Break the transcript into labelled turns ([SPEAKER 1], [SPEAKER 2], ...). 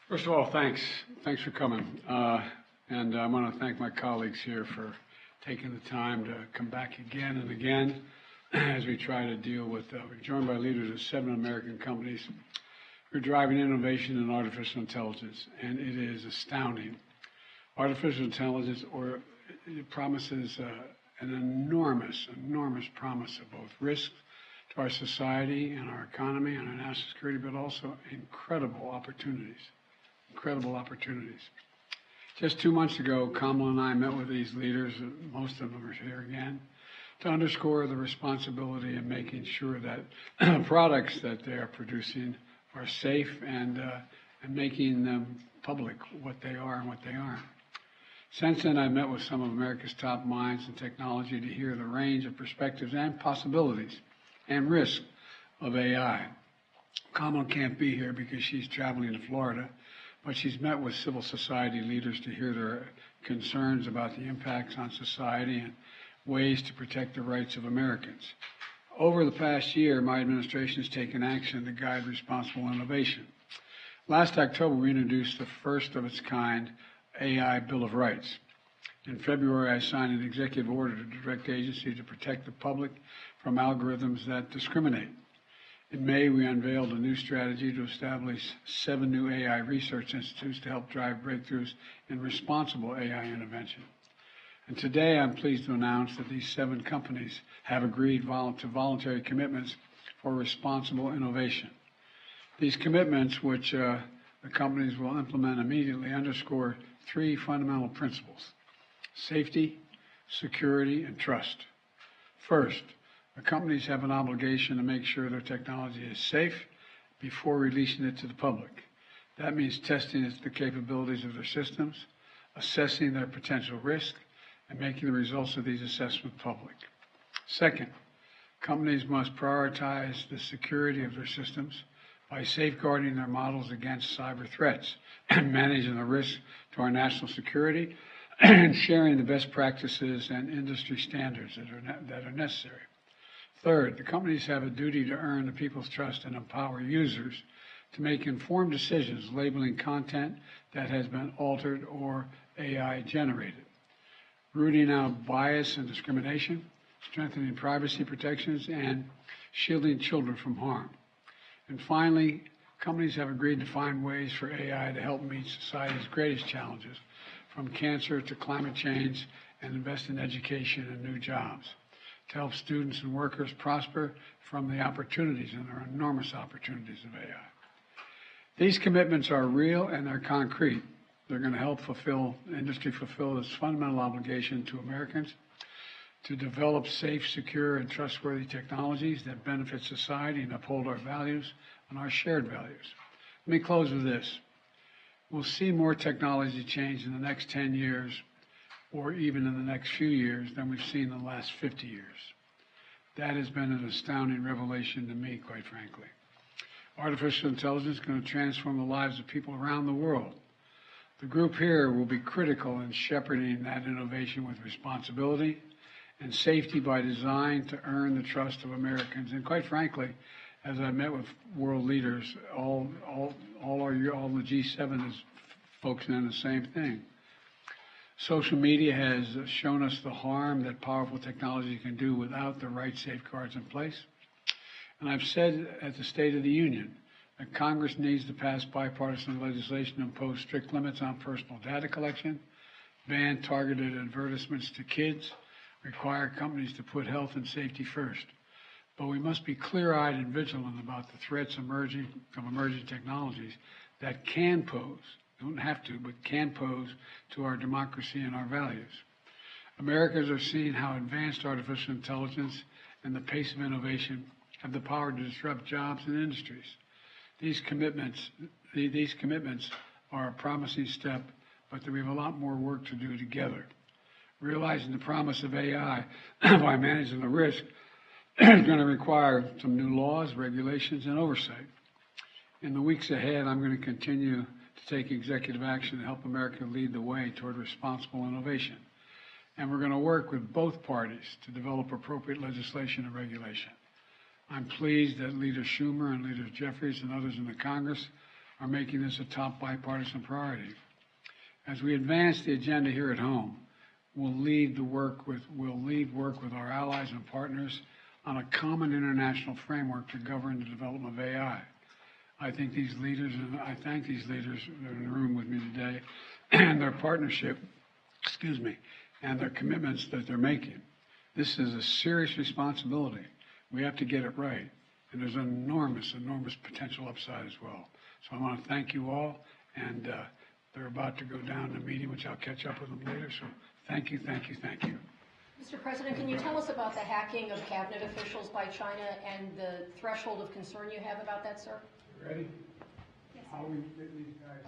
[SPEAKER 1] First of all, thanks. Thanks for coming. And I want to thank my colleagues here for taking the time to come back again and again as we try to deal with, we're joined by leaders of 7 American companies who are driving innovation in artificial intelligence, and it is astounding. Artificial intelligence it promises an enormous promise of both risks to our society and our economy and our national security, but also incredible opportunities. Just 2 months ago, Kamala and I met with these leaders, most of them are here again, to underscore the responsibility in making sure that products that they are producing are safe and making them public what they are and what they aren't. Since then, I've met with some of America's top minds in technology to hear the range of perspectives and possibilities and risks of AI. Kamala can't be here because she's traveling to Florida, but she's met with civil society leaders to hear their concerns about the impacts on society and ways to protect the rights of Americans. Over the past year, my administration has taken action to guide responsible innovation. Last October, we introduced the first of its kind AI Bill of Rights. In February, I signed an executive order to direct agencies to protect the public from algorithms that discriminate. In May, we unveiled a new strategy to establish 7 new AI research institutes to help drive breakthroughs in responsible AI intervention. And today, I'm pleased to announce that these 7 companies have agreed to voluntary commitments for responsible innovation. These commitments, which the companies will implement immediately, underscore 3 fundamental principles: safety, security, and trust. First, the companies have an obligation to make sure their technology is safe before releasing it to the public. That means testing the capabilities of their systems, assessing their potential risk, and making the results of these assessments public. Second, companies must prioritize the security of their systems by safeguarding their models against cyber threats and managing the risk to our national security and sharing the best practices and industry standards that are necessary. Third, the companies have a duty to earn the people's trust and empower users to make informed decisions labeling content that has been altered or AI generated, rooting out bias and discrimination, strengthening privacy protections, and shielding children from harm. And finally, companies have agreed to find ways for AI to help meet society's greatest challenges, from cancer to climate change, and invest in education and new jobs to help students and workers prosper from the opportunities, and there are enormous opportunities of AI. These commitments are real and they're concrete. They're going to help industry fulfill its fundamental obligation to Americans to develop safe, secure, and trustworthy technologies that benefit society and uphold our values and our shared values. Let me close with this. We'll see more technology change in the next 10 years or even in the next few years than we've seen in the last 50 years. That has been an astounding revelation to me, quite frankly. Artificial intelligence is going to transform the lives of people around the world. The group here will be critical in shepherding that innovation with responsibility and safety by design to earn the trust of Americans. And quite frankly, as I met with world leaders, all the G7 is focusing on the same thing. Social media has shown us the harm that powerful technology can do without the right safeguards in place. And I've said at the State of the Union that Congress needs to pass bipartisan legislation to impose strict limits on personal data collection, ban targeted advertisements to kids, require companies to put health and safety first. But we must be clear-eyed and vigilant about the threats from emerging technologies that can pose, don't have to, but can pose to our democracy and our values. Americans are seeing how advanced artificial intelligence and the pace of innovation have the power to disrupt jobs and industries. These commitments are a promising step, but we have a lot more work to do together. Realizing the promise of AI by managing the risk is going to require some new laws, regulations, and oversight. In the weeks ahead, I'm going to continue to take executive action to help America lead the way toward responsible innovation. and we're going to work with both parties to develop appropriate legislation and regulation. I'm pleased that Leader Schumer and Leader Jeffries and others in the Congress are making this a top bipartisan priority. As we advance the agenda here at home, we'll lead work with our allies and partners on a common international framework to govern the development of AI. I think these leaders, and I thank these leaders that are in the room with me today, and their partnership, and their commitments that they're making. This is a serious responsibility. We have to get it right. And there's enormous, enormous potential upside as well. So I want to thank you all, and they're about to go down to a meeting, which I'll catch up with them later. So thank you, thank you, thank you.
[SPEAKER 2] Mr. President, can you tell us about the hacking of cabinet officials by China and the threshold of concern you have about that, sir?
[SPEAKER 1] Ready? Yes. How we get these guys